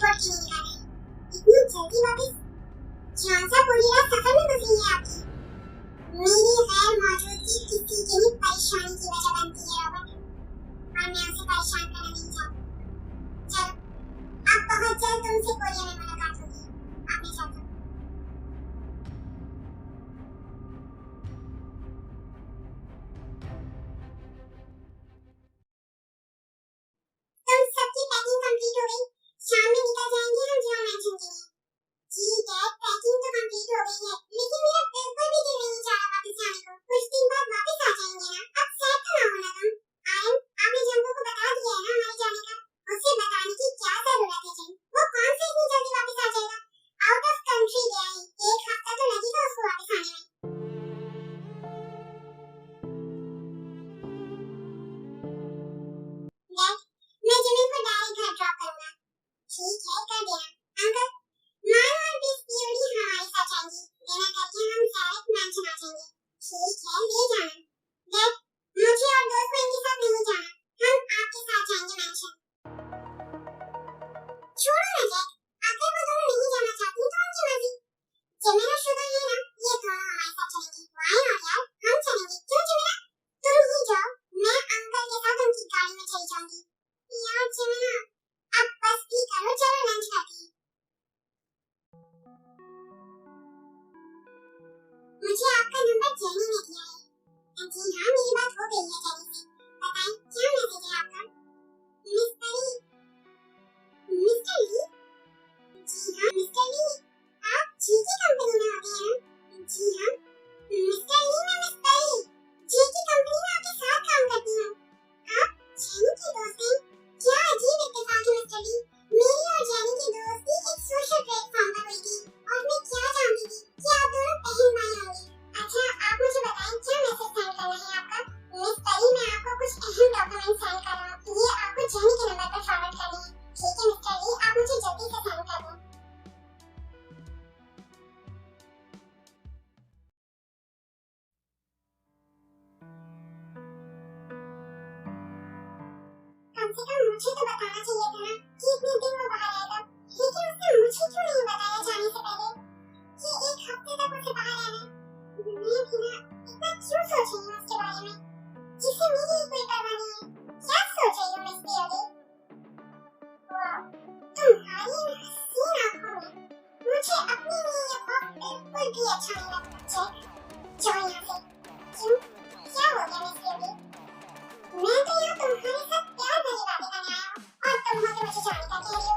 Report क्यों नहीं निकाला है? इतनी जल्दी वापस? जॉनसा पूरी रात सफर में गुजरी है आपकी। मेरी गैर मौजूदगी किसी की भी परेशानी की वजह बनती है रॉबर्ट, और मैं उसे परेशान करना नहीं चाहती। चलो, अब बहुत जल्द तुमसे कोरिया में मुलाकात होगी। अब मैं चलता हूँ। तुम सबकी पैकिंग कंप्लीट हो गई? शाम में निकल जाएंगे हम जॉन मैंशन के लिए। ठीक है, पैकिंग तो कंप्लीट हो गई है, लेकिन मेरा बिल्कुल भी दिल नहीं चाह रहा वापस जाने को। कुछ दिन बाद वापस आ जाएंगे ना? अब सैड तो ना होना तुम। आयन, आपने जंगू को बता दिया है ना हमारे जाने का? उसे बताने की क्या जरूरत है जन? वो कौन सा इतनी जल्दी वापस आ जाएगा? आउट ऑफ कंट्री गया है, एक हफ्ता तो लगेगा उसको वापस आने में। डैड, मैं जमीन को डायरेक्ट घर ड्रॉप करूंगा। ठीक है, कर देना। अंकल, मानो और बीस पीओडी हमारे साथ आएंगी। डिनर करके हम डायरेक्ट मैंशन आ जाएंगे। ठीक है, ले जाना। डैड, मुझे और दोस्त को इनके साथ नहीं जाना। हम आपके साथ जाएंगे मैंशन। छोड़ो ना डैड, अगर वो दोनों नहीं जाना चाहती तो उनकी मर्जी। जमीन और शुगर है ना, ये दोनों हमारे साथ चलेंगे। वाई नॉट यार, हम चलेंगे। क्यों जमीना? तुम ही जाओ, मैं अंकल के साथ उनकी गाड़ी में चली जाऊंगी। यार जमीना, अब बस भी करो, चलो लंच करते हैं। मुझे आपका नंबर जेनी ने दिया है। जी हाँ, मेरी बात हो गई है जेनी से। बताएं, क्या मैसेज है आपका? मिस्टर ली? मिस्टर ली? जी हाँ, मिस्टर ली। आप जी की कंपनी में होते हैं ना? जी हाँ, मिस्टर ली, मैं मिस परी जी की कंपनी में आपके साथ काम करती हूँ। आप जेनी की दोस्त हैं? क्या अजीब इत्तेफाक है मिस्टर ली। मेरी और जेनी की दोस्ती एक सोशल प्लेटफॉर्म पर हुई थी, और मैं क्या जानती थी कि आप दोनों बहन भाई होंगे। अच्छा, आप मुझे बताएं, क्या मैसेज सेंड करना है आपका? मिस परी, मैं आपको कुछ अहम डॉक्यूमेंट सेंड कर रहा हूँ। ये आपको जेनी के नंबर पर फॉरवर्ड करने हैं। ठीक है मिस्टर ली, आप मुझे जल्दी से सेंड कर दें। कम से कम मुझे तो बताना चाहिए था ना कि इतने दिन वो बाहर रहेगा। लेकिन उसने मुझे क्यों नहीं बताया जाने से पहले कि एक हफ्ते तक उसे बाहर रहना है? मैं भी ना इतना क्यों सोच रही हूँ उसके बारे में, जिसे मेरी ही कोई परवाह नहीं है। क्या सोच रही हो मिस पीओडी? वाह, तुम्हारी इन हसीन आंखों में मुझे अपने लिए ये खौफ बिल्कुल भी अच्छा नहीं लगता। जैक, जाओ यहाँ से। क्यों? क्या हो गया मिस पीओडी? मैं तो यहाँ तुम्हारे साथ प्यार भरी बातें करने आया हूँ, और तुम हो तो मुझे जाने का कह रही हो।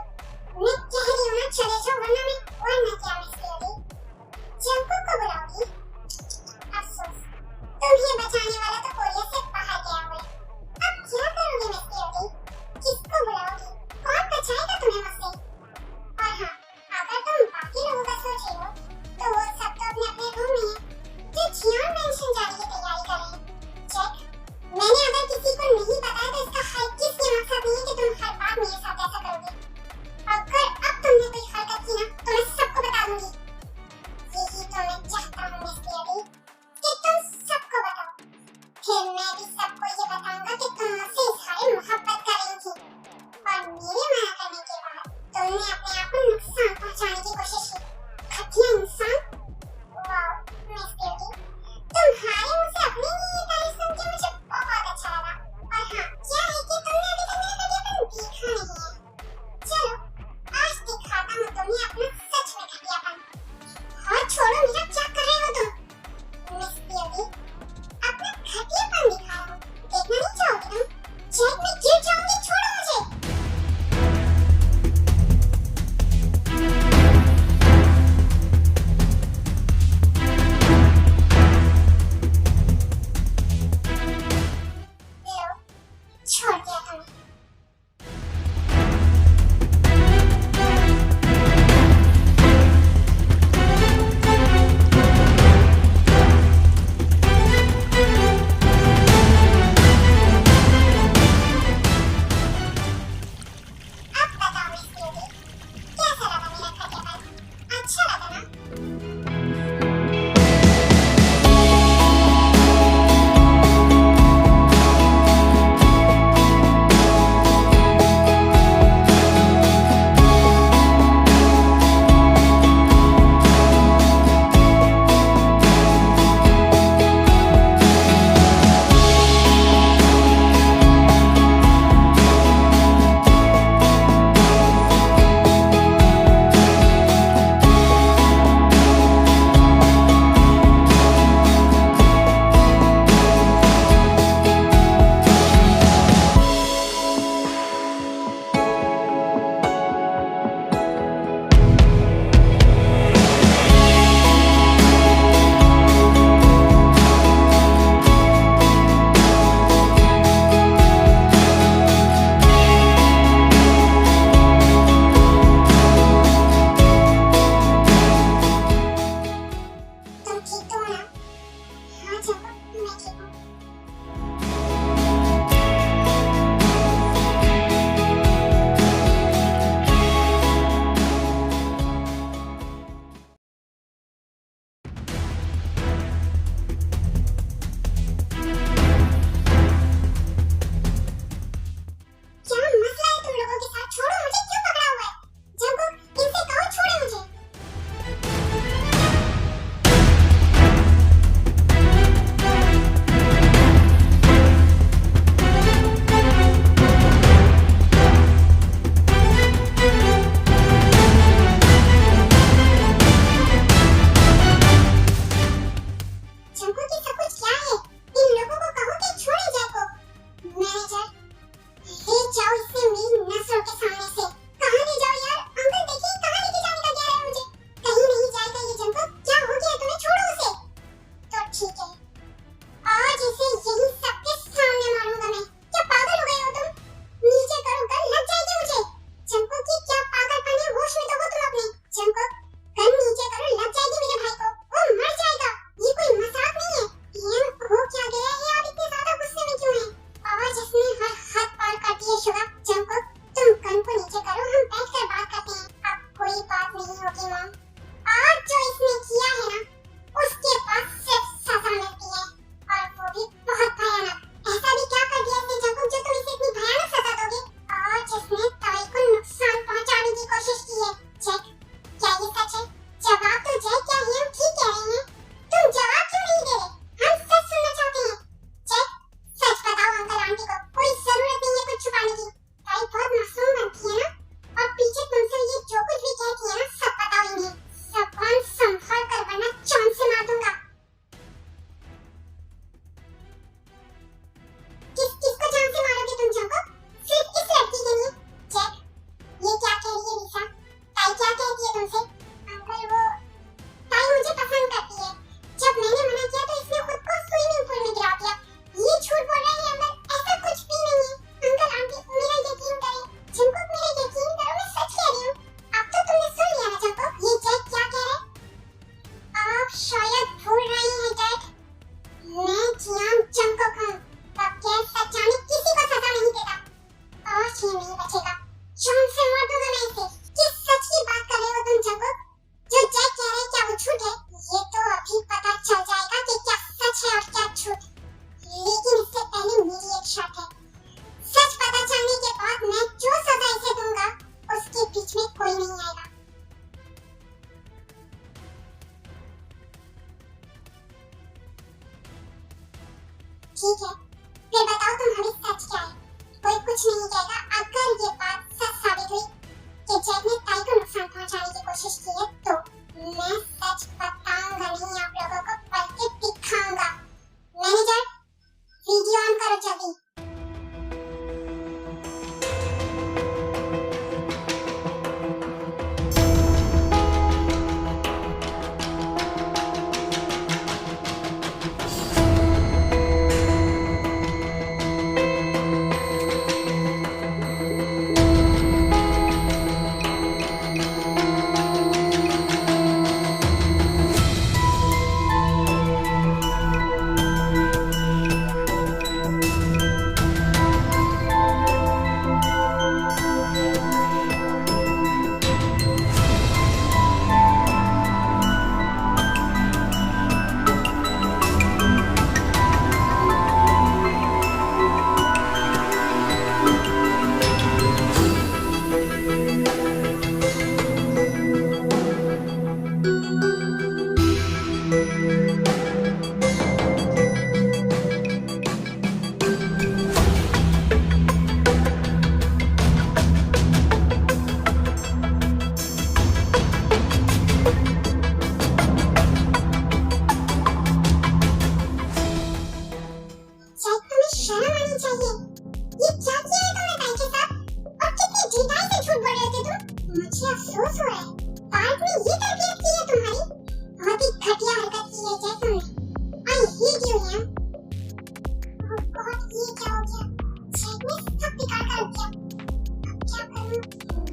ही नहीं आएगा। ठीक है, फिर बताओ तुम्हारी सच क्या है? कोई कुछ नहीं कहेगा अगर ये बात सच साबित हुई कि जैक ने ताई को नुकसान पहुंचाने की कोशिश की है, तो मैं सच बताऊंगा नहीं आप लोगों को, बल्कि दिखाऊंगा। मैनेजर, वीडियो ऑन करो जल्दी। मुझे अफसोस हो रहा है, पार्क में ये तरबियत की है तुम्हारी। बहुत ही घटिया हरकत की है जैक तुमने। आई हेट यू यार। बहुत ये क्या हो गया? जैक ने सब बिगाड़ कर रख दिया। अब क्या करूं?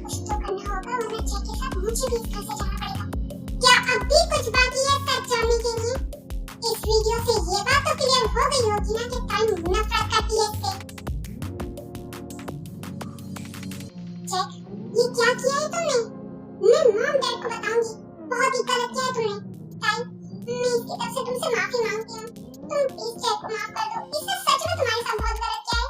कुछ तो करना होगा वरना जैक के साथ मुझे भी इस घर से जाना पड़ेगा। क्या अब भी कुछ बाकी है सच जानने के लिए? इस वीडियो से ये बात तो क्लियर हो गई होगी ना कि ताई नफरत करती है इससे। जैक, ये क्या किया है तुमने? मैं मॉम डैड को बताऊंगी। बहुत ही गलत किया है तुमने। ताई, मैं इसकी तरफ से तुमसे माफी मांगती हूँ। तुम प्लीज जैक को माफ कर दो। इसने सच में तुम्हारे साथ बहुत गलत किया है।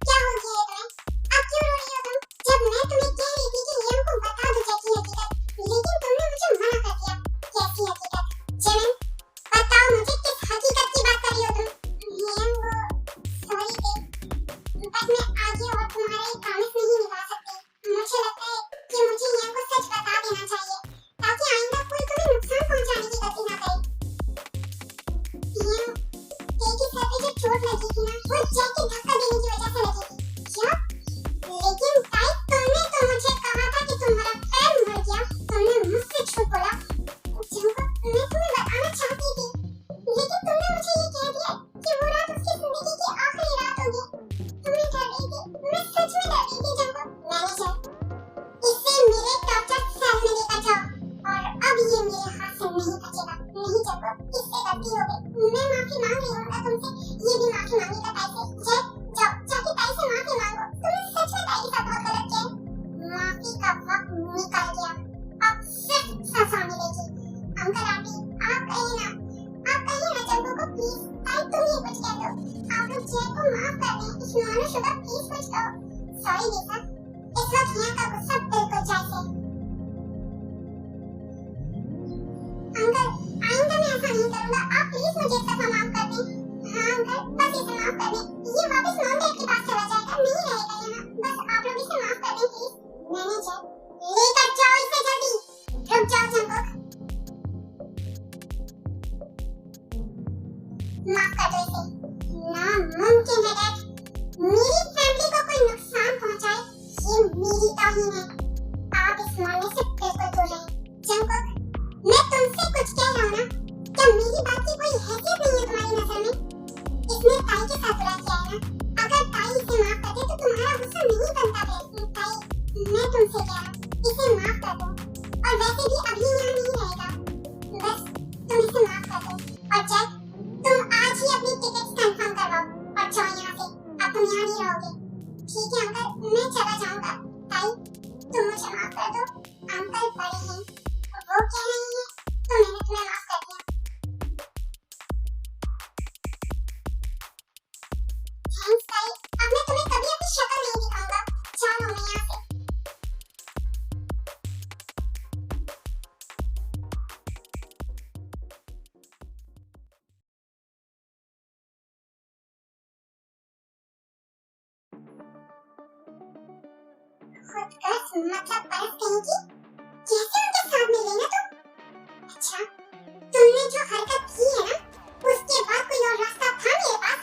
क्या हो गया है तुम्हें? अब क्यों रो रही हो तुम? जब मैं तुम्हें कह रही थी कि लियम को बता दो जैक की हकीकत, लेकिन तुमने मुझे मना कर दिया। कैसी हकीकत? जेमिन, बताओ मुझे किस हकीकत की बात कर रही हो तुम? लियम वो सॉरी बेब, बट मैं आगे और तुम्हारा ये प्रॉमिस नहीं निभा सकती। मुझे लगता है कि मुझे लियम को सच बता देना चाहिए ताकि आइंदा कोई तुम्हें नुकसान पहुंचाने की गलती ना करे। लियम, तेरी सर पे जो चोट लगी थी ना, वो जैक के धक्का देने की वजह से लगी थी। क्या? लेकिन ताई, तुमने तो मुझे कहा था कि तुम्हारा पैर मुड़ गया। तुमने मुझसे झूठ बोला। जंको, मैं तुम्हें बताना चाहती थी, लेकिन तुमने मुझे ये कह दिया कि वो रात उसकी जिंदगी की आखिरी रात होगी। तुम्हें डर रही थी, मैं सच में डर रही थी जंको। मैनेजर, इसे मेरे टॉर्चर सेल में लेकर जाओ, और अब ये मेरे हाथ से नहीं बचेगा। नहीं जंको, इससे गलती हो गई। मैं माफी मांग रही हूँ तुमसे, ये भी माफी मांगेगा ताई से। जैक, जाओ जाके ताई से माफी मांगो। तुमने सच में ताई के साथ बहुत गलत किया है। माफी का वक्त निकल गया, अब सिर्फ सजा मिलेगी। अंकल आंटी, आप कहिए ना जंको को प्लीज। ताई, तुम ही कुछ कह दो। आप लोग जैक को माफ कर दें। इस शुगर प्लीज कुछ कहो। सॉरी बेटा, इस वक्त यहाँ का गुस्सा बिल्कुल जायज है। अंकल, आइंदा मैं ऐसा नहीं करूँगा। आप प्लीज मुझे एक दफा माफ कर दें। हाँ अंकल, बस इसे माफ कर दें। ये वापस मॉम डैड के पास चला जाएगा, नहीं रहेगा यहाँ। बस आप लोग इसे माफ कर दें प्लीज। मैनेजर, लेकर जाओ इसे जल्दी। रुक जाओ जंको, माफ कर दो इसे। नामुमकिन है डैड, मेरी फैमिली को कोई नुकसान पहुंचाए, ये मेरी तौहीन है। आप इस मामले से बिल्कुल दूर रहें। जंको, मैं तुमसे कुछ कह रहा हूँ ना, क्या मेरी बात की कोई हैसियत नहीं है तुम्हारी नजर में? इसने ताई के साथ बुरा किया है ना? अगर ताई इसे माफ कर दे तो तुम्हारा गुस्सा नहीं बनता है। ताई, मैं तुमसे कह रहा हूँ, इसे माफ कर दो। और वैसे भी अभी यहाँ नहीं रहेगा, बस तुम इसे माफ कर दो। और जैक, तुम आज ही अपनी टिकट कंफर्म करवाओ और जाओ यहाँ से। अब तुम यहाँ नहीं रहोगे। ठीक है अंकल, मैं चला जाऊंगा। ताई, तुम मुझे माफ कर दो। अंकल बड़े हैं, वो कह रही है तो मैंने तुम्हें माफ कर दिया। थैंक्स ताई, अब मैं तुम्हें कभी खुद गर्ज मतलब परस कहेगी, कैसे उनके साथ मिले ना तुम? अच्छा, तुमने जो हरकत की है ना, उसके बाद कोई और रास्ता था मेरे पास?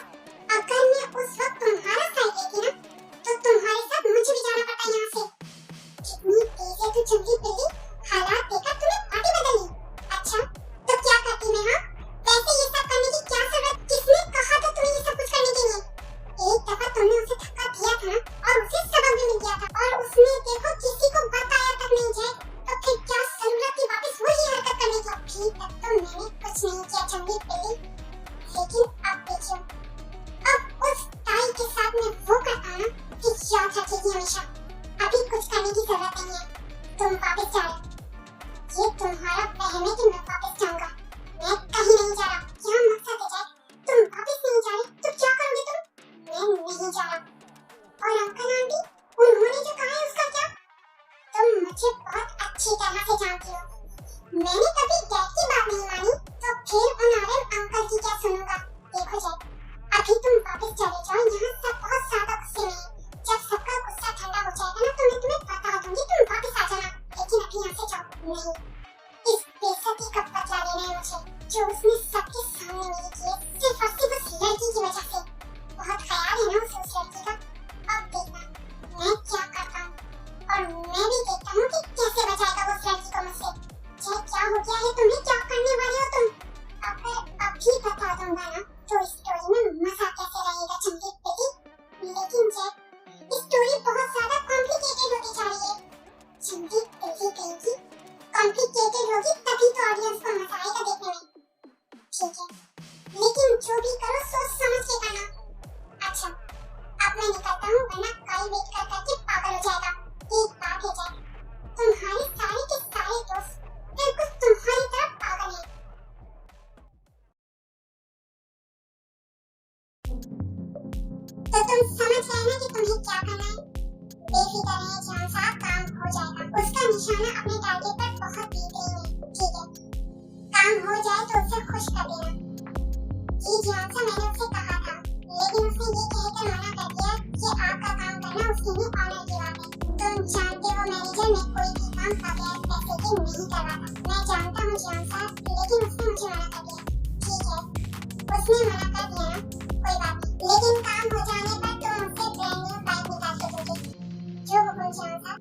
अगर मैं उस वक्त तुम्हारा साइड लेती ना, तो तुम्हारे साथ मुझे भी जाना पड़ता यहाँ से। कितनी तेज है तू चंगी बिल्ली, हालात देखकर तूने पार्टी बदल ली। अच्छा, तो क्या करती मैं? हाँ, वैसे ये सब करने की क्या जरूरत? किसने कहा था तुम्हें ये सब कुछ करने के लिए? एक दफा तुमने उसे धक्का दिया था ना, और उसे सबक भी मिल गया था, और उसने देखो किसी को बताया तक नहीं जाए, तो फिर क्या जरूरत थी वापस वही हरकत करने की? अभी तक तो मैंने कुछ नहीं किया चंगी बिल्ली, लेकिन अब देखियो, अब उस ताई के साथ मैं वो करता ना कि याद रखेगी हमेशा। अभी कुछ करने की जरूरत नहीं है, तुम वापस जा रहे। ये तुम्हारा वहम है कि मैं वापस जाऊंगा। मैं कहीं नहीं जा रहा। क्या मकसद है जैक? तुम वापस नहीं जा रहे तो क्या करोगे तुम? मैं नहीं जा रहा। और अंकल आंटी, उन्होंने जो कहा है उसका क्या? तुम मुझे बहुत अच्छी तरह से जानती हो। मैंने कभी डैड की बात नहीं मानी, तो फिर उन आरएम अंकल की क्या सुनूंगा? देखो जैक, अभी तुम वापस चले जाओ, यहाँ सब बहुत ज्यादा गुस्से में है। जब सबका गुस्सा ठंडा हो जाएगा ना, तो मैं तुम्हें बता दूंगी, तुम वापस आ जाना। लेकिन अभी यहाँ से जाओ। नहीं, इस बेइज्जती का बदला लेना है मुझे, जो उसने सबके सामने मेरी की है, सिर्फ और सिर्फ उस लड़की की वजह से। बहुत ख्याल है ना उस लड़की का। अब देखना मैं क्या करता हूँ, और मैं भी देखता हूँ कि कैसे बचाएगा वो उस लड़की को मुझसे। चाहे क्या हो गया है तुम्हें, क्या करने वाले हो तुम? अगर अभी बता दूंगा ना, तो इस स्टोरी में मजा कैसे रहेगा चंगी बिल्ली? लेकिन जैक, स्टोरी बहुत ज्यादा कॉम्प्लिकेटेड होती जा रही है। चंगी बिल्ली कहेगी, कॉम्प्लिकेटेड होगी तभी तो ऑडियंस को मजा आएगा देखने में। ठीक है, लेकिन जो भी करो सोच समझ के करना। अच्छा, अब मैं निकलता हूँ, वरना काई वेट कर करके पागल हो जाएगा। एक बात है जैक, तुम्हारे सारे के सारे दोस्त बिल्कुल तुम्हारी तरह पागल हैं। तो तुम समझ गए ना कि तुम्हें क्या करना है? बेफिक्र रहें जान साहब, काम हो जाएगा। उसका निशाना अपने टारगेट पर बहुत बेहतरीन है। ठीक है, काम हो जाए तो उसे खुश कर देना। जी जान सा, मैंने उससे कहा था, लेकिन उसने ये कहकर मना कर दिया कि आपका काम करना उसके लिए ऑनर की बात है। तुम जानते हो मैनेजर, मैं कोई भी काम बगैर पैसे के नहीं करवाता। मैं जानता हूँ जान साहब, लेकिन उसने मुझे मना कर दिया। ठीक है, उसने मना कर दिया ना, कोई बात नहीं, लेकिन काम हो जाने पर तुम मुझसे ब्रांड न्यू बाइक निकाल के दोगे। जो हुकुम जान साहब।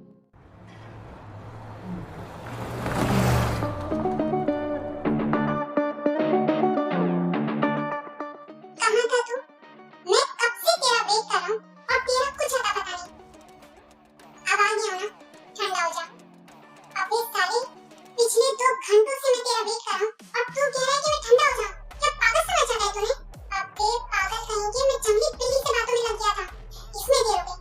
कहाँ था तू? मैं कब से तेरा वेट कर रहा हूँ, और तेरा कुछ अता पता नहीं। अब आ गया ना, ठंडा हो जा। अबे साले, पिछले 2 घंटों से मैं तेरा वेट कर रहा हूँ, और तू कह रहा है कि मैं ठंडा हो जाऊँ? क्या पागल समझ रखा है तूने? अबे पागल कहेंगे, मैं जंगली बिल्ली से बातों में लग गया था। इसमें देर हो गई।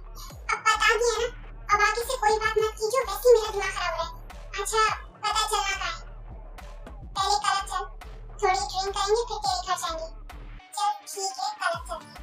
अब बता दिया ना, अब आगे से कोई बात मत कीजिए, वैसे ही मेरा दिमाग खराब हो रहा है। अच्छा, पता चलना कहाँ है? पहले कलर चल, थोड़ी ड्रिंक करेंगे, फिर तेरे घर जाएंगे। चल ठीक है, कलर चलते हैं।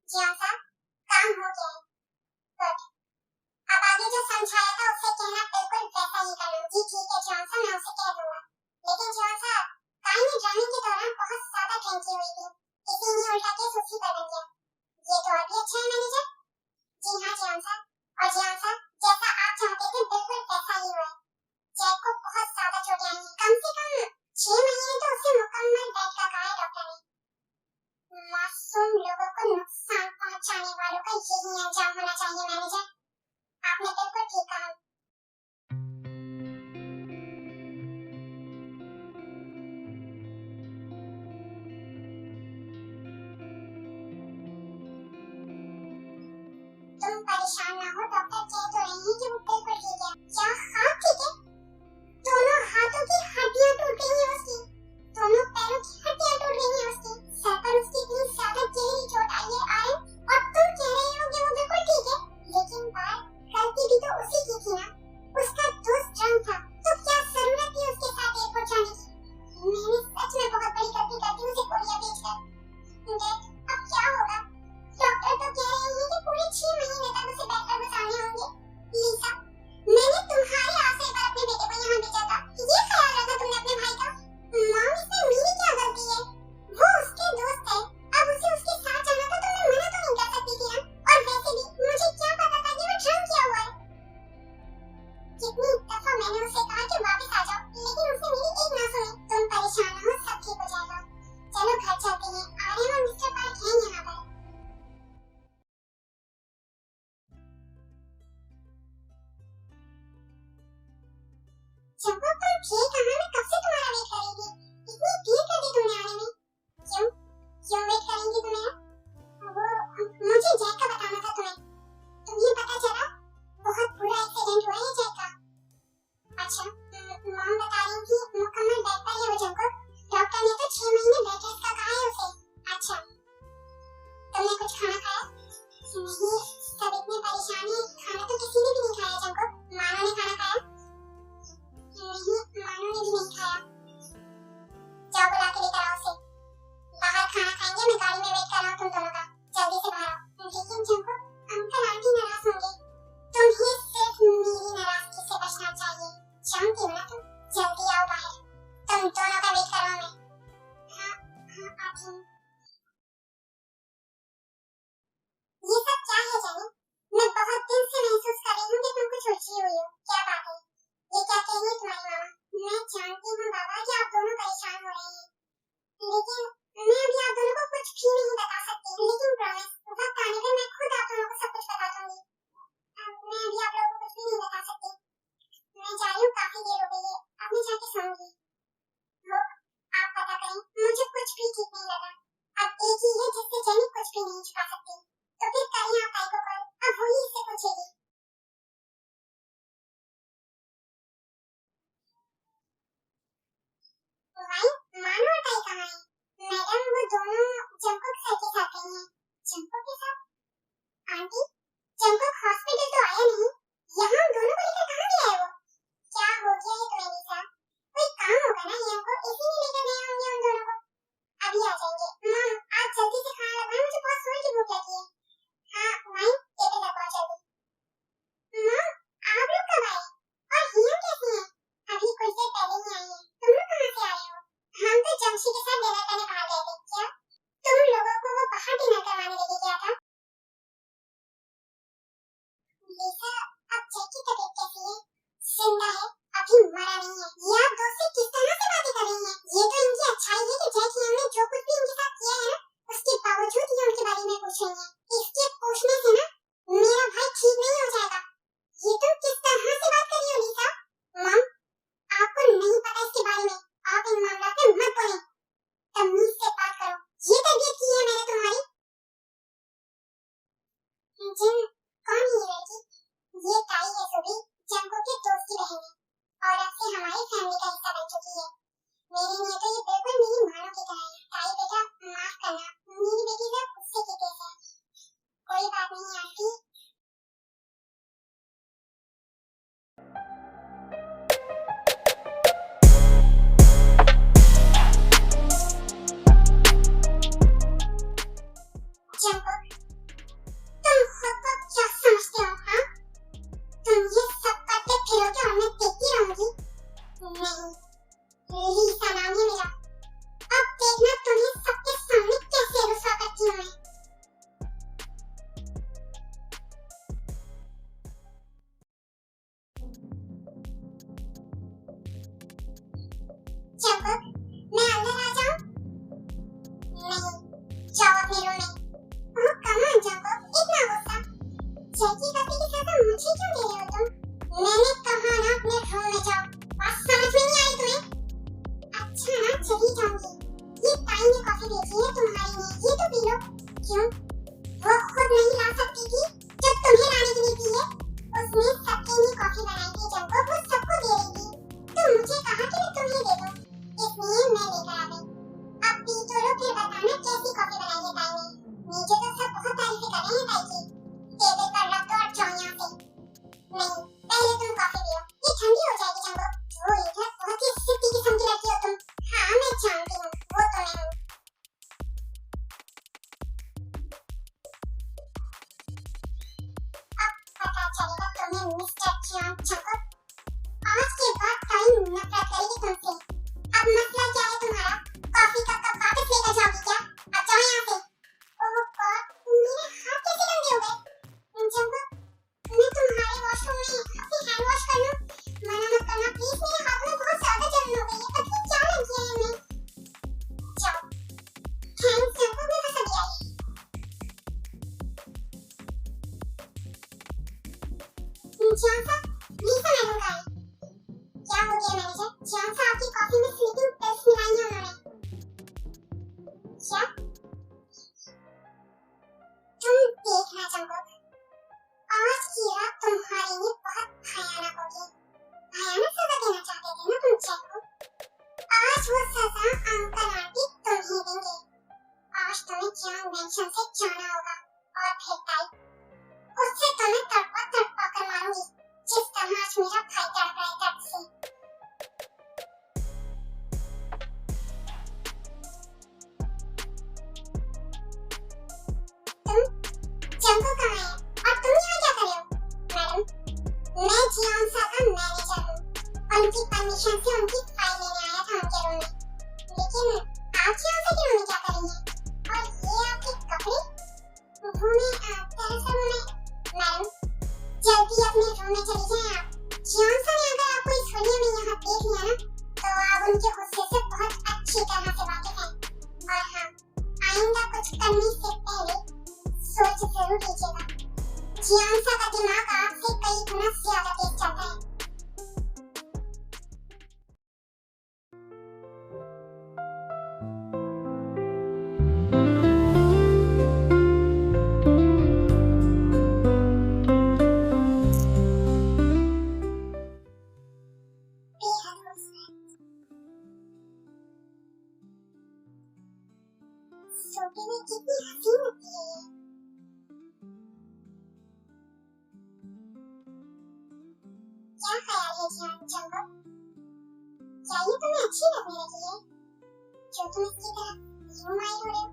जियान साहब, काम हो गया है। गुड। अब आगे जो समझाया था उससे कहना बिल्कुल वैसा ही करना। जी ठीक है जियान साहब, मैं उसे कह दूंगा। लेकिन जियान साहब, काई ने ड्रामे के दौरान बहुत ज्यादा ड्रिंक की हुई थी, चीनी उल्टा के सुखी कर दिया। ये तो और भी अच्छा है मैनेजर। जी हाँ जियान सर, और जियान सर जैसा आप चाहते थे बिल्कुल वैसा ही हुआ है। जैक को बहुत ज्यादा चोटें आई हैं, कम से कम 6 महीने तो उसे मुकम्मल बेड का कहा है डॉक्टर ने। मासूम लोगों को नुकसान पहुंचाने वालों का यही अंजाम होना चाहिए मैनेजर। आपने बिल्कुल ठीक कहा। तुम परेशान ना हो, डॉक्टर कह तो रही हैं कि वो बिल्कुल ठीक है। क्या हाँ ठीक है? दोनों हाथों की हड्डियां टूट गई हैं उसकी, दोनों पैरों की हड्डियां टूट गई हैं उसकी, सर पर उसकी इतनी ज्यादा गहरी चोट आई है आयन, और तुम कह रहे हो कि वो बिल्कुल ठीक है। लेकिन बात गलती भी तो उसी की थी ना, उसका दोस्त ड्रम था, तो क्या जरूरत थी उसके साथ एयरपोर्ट जाने की? मैंने सच में बहुत बड़ी गलती कर दी उसे कोरिया भेजकर। डैड अब क्या होगा? डॉक्टर तो कह रहे हैं कि पूरे 6 महीने तक उसे बेड पर गुजारने होंगे। लीसा, मैंने तुम्हारे आशय पर अपने बेटे को यहाँ भेजा था, ये ख्याल रखा तुमने अपने भाई का। मॉम, इसमें मेरी क्या गलती है? वो उसके दोस्त है, अब उसे उसके साथ जाना था तो मैं मना तो नहीं कर सकती थी ना। और वैसे भी मुझे क्या पता था कि वो ड्रंक किया हुआ है। कितनी दफा मैंने उसे कहा कि वापस आ जाओ, लेकिन उसने मेरी एक ना सुनी। तुम परेशान ना हो, सब ठीक हो जाएगा। चलो घर चलते हैं, आर्यन और मिस्टर पार्क हैं यहाँ पर। चंपा, तुम थे कहाँ? मैं कब से तुम्हारा वेट कर रही थी। इतनी देर कर दी तुमने आने में। क्यों क्यों वेट करेंगी तुम मेरा? वो मुझे जैक का बताना था तुम्हें। तुम्हें पता चला? बहुत बुरा एक्सीडेंट हुआ है जैक का। अच्छा, मॉम बता रही थी मुकम्मल बेड पर है वो जंको। डॉक्टर ने तो 6 महीने बेड रेस्ट का कहा है उसे। अच्छा, तुमने कुछ खाना खाया? नहीं, सब इतने परेशान हैं, खाना तो किसी ने भी नहीं खाया जंको। मानो ने खाना खाया? नहीं, मानो ने भी नहीं खाया। जाओ बुला के लेकर आओ उसे। बाहर खाना खाएंगे, मैं गाड़ी में वेट कर रहा हूँ तुम दोनों का। जल्दी से बाहर आओ। लेकिन जंको, अंकल आंटी नाराज होंगे। तुम्हें सिर्फ मेरी नाराजगी से बचना चाहिए। जानती हो ना तुम। जल्दी आओ बाहर, तुम दोनों का वेट कर रहा हूँ मैं। हाँ हाँ आती हूँ। ये सब क्या है जेनी? मैं बहुत दिन से महसूस कर रही हूँ कि तुम कुछ उलझी हुई हो। क्या बात है? ये क्या कह रही है तुम्हारी मामा? मैं जानती हूँ बाबा कि आप दोनों परेशान हो रहे हैं, लेकिन मैं अभी आप दोनों को कुछ भी नहीं बता सकती। लेकिन प्रॉमिस, वक्त आने पर मैं खुद आप दोनों को सब कुछ बता दूंगी। मैं अभी आप लोगों को कुछ भी नहीं बता सकती। मैं जा रही हूँ, काफी देर हो गई है, अब मैं जाके सोऊंगी। वो आप पता करें, मुझे कुछ भी ठीक नहीं लगा। अब एक ही है जिससे जेनी कुछ भी नहीं छुपा सकती, तो फिर करें आप ताई को कॉल, अब वही इससे पूछेगी। भाई, मानो और ताई कहाँ है? मैडम, वो दोनों जंकुक सर के साथ गई हैं। जंकुक के साथ? आंटी, जंकुक हॉस्पिटल तो आया नहीं, यहाँ हम दोनों को लेकर कहाँ गया है वो? क्या हो गया है तुम्हें लीसा? कोई काम होगा ना यहाँ को, इसीलिए लेकर गए होंगे उन दोनों को। अभी आ जाएंगे। मॉम, आप जल्दी से खाना लगाएं, मुझे बहुत जोर की भूख लगी है। हाँ भाई, टेबल लगाओ जल्दी। मॉम, आप लोग कब आए? और हिया कैसी है? अभी कुछ देर पहले ही आई है। तुम लोग कहाँ से आए हो? हम तो जमशी के साथ डिनर करने बाहर गए थे। क्या तुम लोगों को वो बाहर डिनर करवाने लेके गया था? लीसा, अब जैक की तबीयत कैसी है? जिंदा है, अभी मरा नहीं है। ये आप दोस्त से किस तरह से बातें कर रही हैं? ये तो इनकी अच्छाई है कि जैक हिया ने जो कुछ भी इनके साथ किया है ना, उसके बावजूद ये उनके बारे में पूछ रही हैं। इसके पूछने से ना मेरा भाई ठीक नहीं हो जाएगा। ये तुम किस तरह से बात कर रही हो लीसा? मॉम, आपको नहीं पता इसके बारे में, आप इन मामलों में मत बोलें, तमीज से बात करो। ये तरबियत की है मैंने तुम्हारी? जिन, कौन है ये लड़की? ये ताई है सुबी, जंको के दोस्त की बहन है, और अब से हमारी फैमिली का हिस्सा बन चुकी है। मेरे लिए तो ये बिल्कुल मेरी मानो की तरह है। ताई बेटा, माफ करना, मेरी बेटी जरा गुस्से की तेज है। कोई बात नहीं आंटी। जंको, तुम खुद को क्या समझते हो? हाँ, तुम ये सब करते फिरोगे और मैं देखती रहूंगी? नहीं, लीसा नाम है मेरा। अब देखना तुम्हें सबके सामने कैसे जाओ अपने रूम में। ओह कम ऑन जंगकुक, इतना गुस्सा। जैकी गलती की सजा मुझे क्यों दे रहे हो तुम? मैंने कहा ना अपने रूम में जाओ। बात समझ में नहीं आई तुम्हें? अच्छा ना चली जाऊंगी। ये ताई ने कॉफी भेजी है तुम्हारे लिए, ये तो पी लो। क्यों? वो खुद नहीं ला सकती थी जो तुम्हें लाने के लिए पी है। उसने सबके लिए कॉफी बनाई थी जंगकुक, वो सबको दे रही थी। तो मुझे कहा कि मैं तुम्हें दे दूं, इसलिए मैं लेकर आ गई। अब पी तो लो, फिर बताना कैसी कॉफी बनाई है ताई ने। नीचे तो सब बहुत तारीफें कर रहे हैं ताई की। टेबल पर रख दो और जाओ यहाँ से। नहीं, पहले तुम कॉफी पियो, ये ठंडी हो जाएगी जंगकुक। वो इधर बहुत ही सिटी किस्म की लड़की हो तुम। हाँ मैं जानती हूँ, वो तो मैं हूँ। अब पता चलेगा तुम्हें मिस्टर जियांग जंगकुक। आज के बाद ताई नफरत करेगी तुमसे। अब मसला क्या है तुम्हारा? कॉफी का कप वापस लेकर जाओगी क्या? अब जाओ यहाँ से। ओह गॉड, मेरे हाथ कैसे गंदे हो गए? जंगकुक, मैं तुम्हारे वॉशरूम में अपने हैंड वॉश कर लूं? मना मत करना प्लीज, मेरे हाथ में बहुत ज्यादा जलन हो गई है। पता नहीं क्या लग गया है हमें। जाओ। थैंक्स जंगकुक, मैं बस अभी आई। जियांग साहब, लीसा मैडम का है। क्या हो गया मैनेजर? जियांग साहब की कॉफी में स्लीपिंग पिल्स मिलाई है उन्होंने। क्या? तुम देखना जंगकुक, आज की रात तुम्हारे लिए बहुत भयानक होगी। भयानक सजा देना चाहते थे ना तुम जैक को? आज वो सजा अंकल आंटी तुम्हें देंगे। आज तुम्हें जियांग मैंशन से जाना होगा और फिर ताई, उससे तुम्हें तड़पा तड़पा कर मारूंगी जिस तरह आज मेरा भाई तड़प रहा है दर्द से। तुम जंगकुक कहाँ है और तुम यहाँ क्या कर रहे हो? मैडम, मैं जियांग साहब का मैनेजर हूँ। उनकी परमिशन से उनकी फाइल लेने आया था उनके रूम में। लेकिन आप जियांग साहब के रूम में क्या कर रही हैं? और ये आपके कपड़े? वो मैं दरअसल मैडम, जल्दी अपने रूम में चली जाएं आप। जियांग साहब ने अगर आपको इस हुलिया में यहाँ देख लिया ना, तो आप उनके गुस्से से बहुत अच्छी तरह से वाकिफ हैं। और हाँ, आइंदा कुछ करने से पहले सोच जरूर लीजिएगा। जियांग साहब का दिमाग आपसे कई गुना ज्यादा तेज चलता है। बेहद खूबसूरत। सोते में कितनी हसीन लगती है ये। क्या ख्याल है जियांग जंगकुक? क्या ये तुम्हें अच्छी लगने लगी है जो तुम इसकी तरफ यूं माहिर हो रहे हो?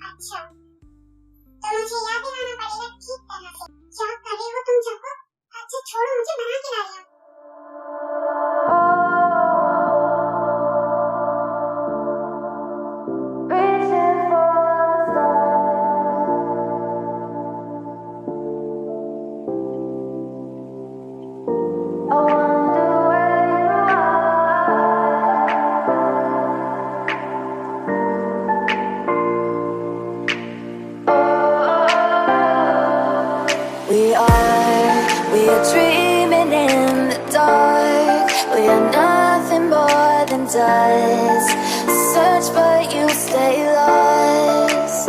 अच्छा, तो मुझे याद दिलाना are dreaming in the dark. We are nothing more than dust. Search but you stay lost.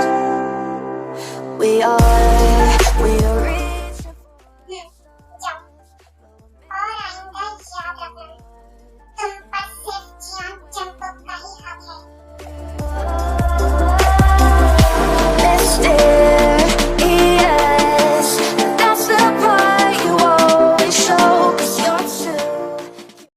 We are